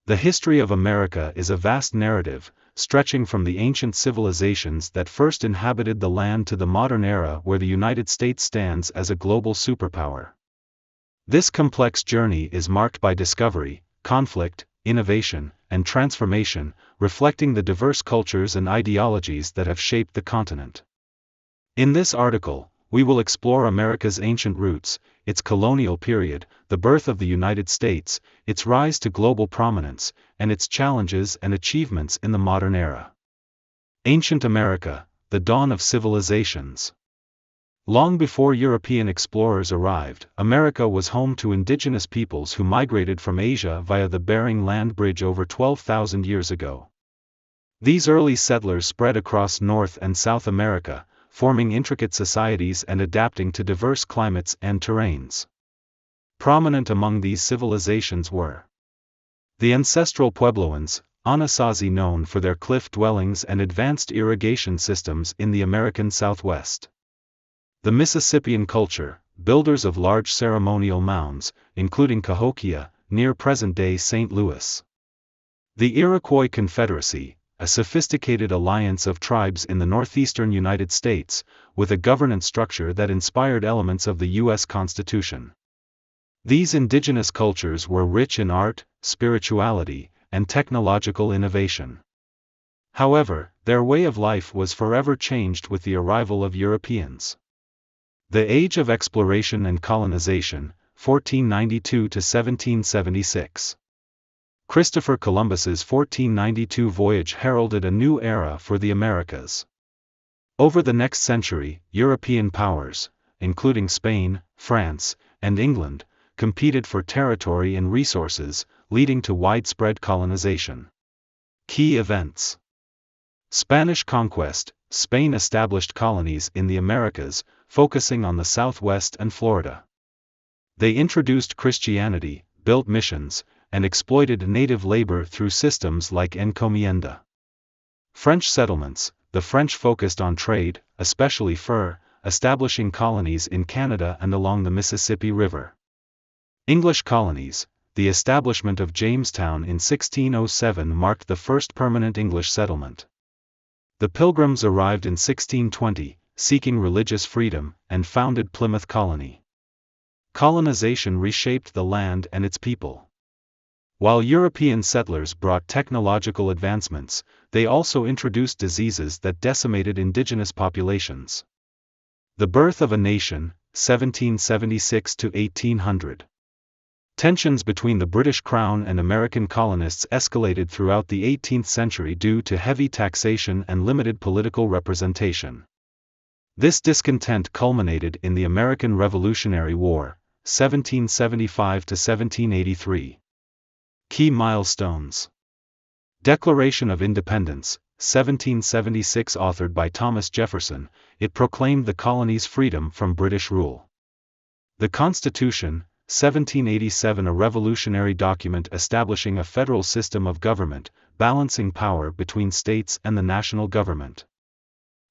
The history of America is a vast narrative, stretching from the ancient civilizations that first inhabited the land to the modern era where the United States stands as a global superpower. This complex journey is marked by discovery, conflict, innovation, and transformation, reflecting the diverse cultures and ideologies that have shaped the continent. In this article, we will explore America's ancient roots, its colonial period, the birth of the United States, its rise to global prominence, and its challenges and achievements in the modern era. Ancient America, the dawn of civilizations. Long before European explorers arrived, America was home to indigenous peoples who migrated from Asia via the Bering Land Bridge over 12,000 years ago. These early settlers spread across North and South America, forming intricate societies and adapting to diverse climates and terrains. Prominent among these civilizations were the ancestral Puebloans, Anasazi, known for their cliff dwellings and advanced irrigation systems in the American Southwest. The Mississippian culture, builders of large ceremonial mounds, including Cahokia, near present-day St. Louis. The Iroquois Confederacy, a sophisticated alliance of tribes in the northeastern United States, with a governance structure that inspired elements of the U.S. Constitution. These indigenous cultures were rich in art, spirituality, and technological innovation. However, their way of life was forever changed with the arrival of Europeans. The Age of Exploration and Colonization, 1492 to 1776. Christopher Columbus's 1492 voyage heralded a new era for the Americas. Over the next century, European powers, including Spain, France, and England, competed for territory and resources, leading to widespread colonization. Key events. Spanish conquest. Spain established colonies in the Americas, focusing on the Southwest and Florida. They introduced Christianity, built missions, and exploited native labor through systems like encomienda. French settlements. The French focused on trade, especially fur, establishing colonies in Canada and along the Mississippi River. English colonies. The establishment of Jamestown in 1607 marked the first permanent English settlement. The Pilgrims arrived in 1620, seeking religious freedom, and founded Plymouth Colony. Colonization reshaped the land and its people. While European settlers brought technological advancements, they also introduced diseases that decimated indigenous populations. The birth of a nation, 1776 to 1800. Tensions between the British Crown and American colonists escalated throughout the 18th century due to heavy taxation and limited political representation. This discontent culminated in the American Revolutionary War, 1775 to 1783. Key milestones. Declaration of Independence, 1776, authored by Thomas Jefferson, it proclaimed the colony's freedom from British rule. The Constitution, 1787, a revolutionary document establishing a federal system of government, balancing power between states and the national government.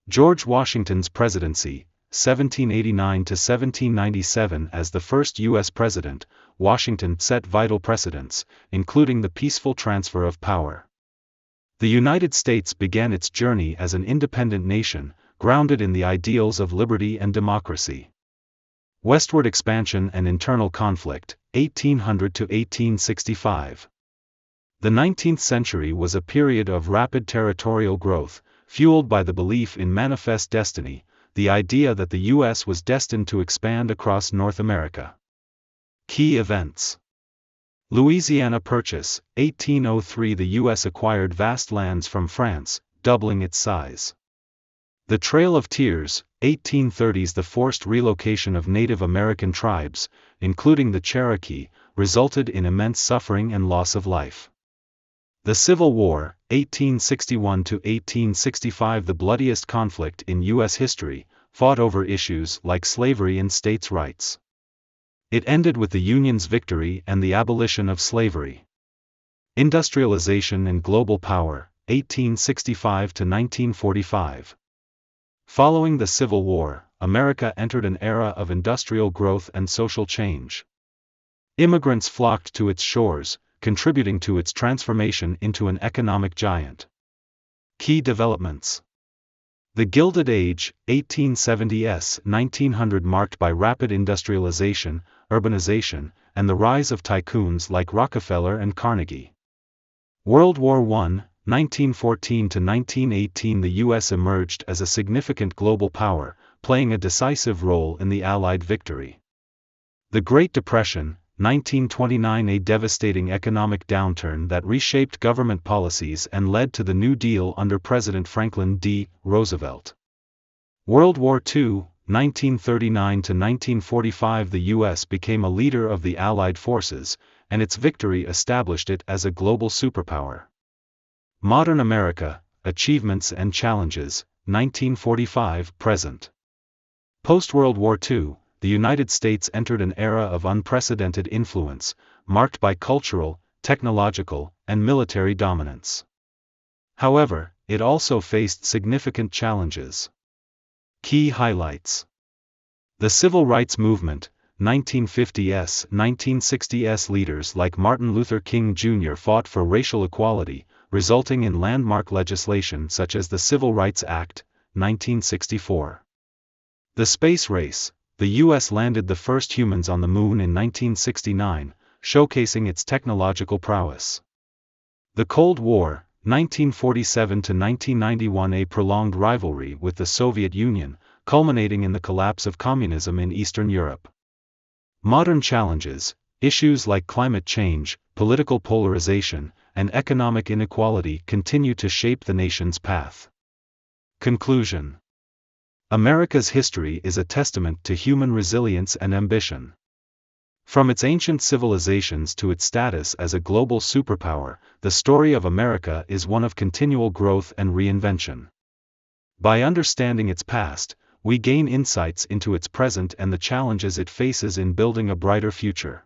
George Washington's presidency, 1789 to 1797. As the first U.S. president, Washington set vital precedents, including the peaceful transfer of power. The United States began its journey as an independent nation, grounded in the ideals of liberty and democracy. Westward expansion and internal conflict, 1800 to 1865. The 19th century was a period of rapid territorial growth, fueled by the belief in manifest destiny, the idea that the U.S. was destined to expand across North America. Key events. Louisiana Purchase, 1803. The U.S. acquired vast lands from France, doubling its size. The Trail of Tears, 1830s. The forced relocation of Native American tribes, including the Cherokee, resulted in immense suffering and loss of life. The Civil War, 1861 to 1865. The bloodiest conflict in U.S. history, fought over issues like slavery and states' rights. It ended with the Union's victory and the abolition of slavery. Industrialization and global power, 1865 to 1945. Following the Civil War, America entered an era of industrial growth and social change. Immigrants flocked to its shores, contributing to its transformation into an economic giant. Key developments. The Gilded Age, 1870s-1900, marked by rapid industrialization, urbanization, and the rise of tycoons like Rockefeller and Carnegie. World War I, 1914–1918, the U.S. emerged as a significant global power, playing a decisive role in the Allied victory. The Great Depression, 1929, a devastating economic downturn that reshaped government policies and led to the New Deal under President Franklin D. Roosevelt. World War II, 1939–1945, the U.S. became a leader of the Allied forces, and its victory established it as a global superpower. Modern America, Achievements and Challenges, 1945–present. Post-World War II, the United States entered an era of unprecedented influence, marked by cultural, technological, and military dominance. However, it also faced significant challenges. Key highlights. The Civil Rights Movement, 1950s–1960s. Leaders like Martin Luther King Jr. fought for racial equality, resulting in landmark legislation such as the Civil Rights Act, 1964. The space race. The U.S. landed the first humans on the Moon in 1969, showcasing its technological prowess. The Cold War, 1947–1991, a prolonged rivalry with the Soviet Union, culminating in the collapse of communism in Eastern Europe. Modern challenges. Issues like climate change, political polarization, and economic inequality continue to shape the nation's path. Conclusion. America's history is a testament to human resilience and ambition. From its ancient civilizations to its status as a global superpower, the story of America is one of continual growth and reinvention. By understanding its past, we gain insights into its present and the challenges it faces in building a brighter future.